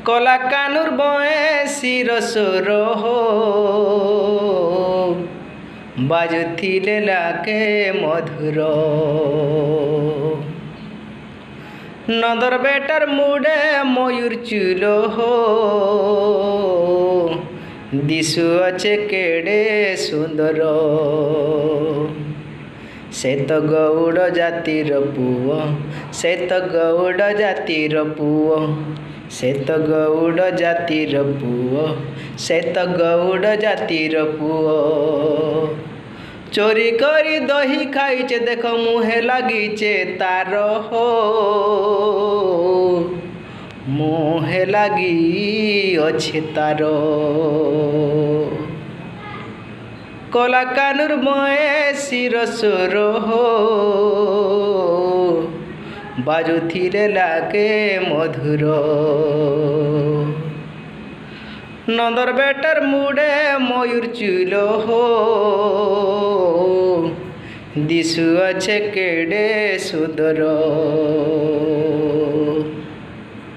কলা কানুর বয়সীর সুর হো বাজুଥିଲେ লাকে মধুর নদর বেটার মুডে ময়ূর চুল হো দিশু আছে কেড়ে সুন্দর से तो गौड़ जातिर पुओ से तो गौड़ जातिर पुओ से तो गौड़ जातिर पुओ से तो गौड़ जातिर पुओ चोरी करी दही खाइचे देख मुहे लागिचे तार हो मुहे लागी अच्छे तार কলা কানুর বয়সীর সুর হো বাজুଥିଲେ লাগে মধুর নন্দর বেটার মুডে ময়ূর চুল হো দিশু আছে কেড়ে সুন্দর।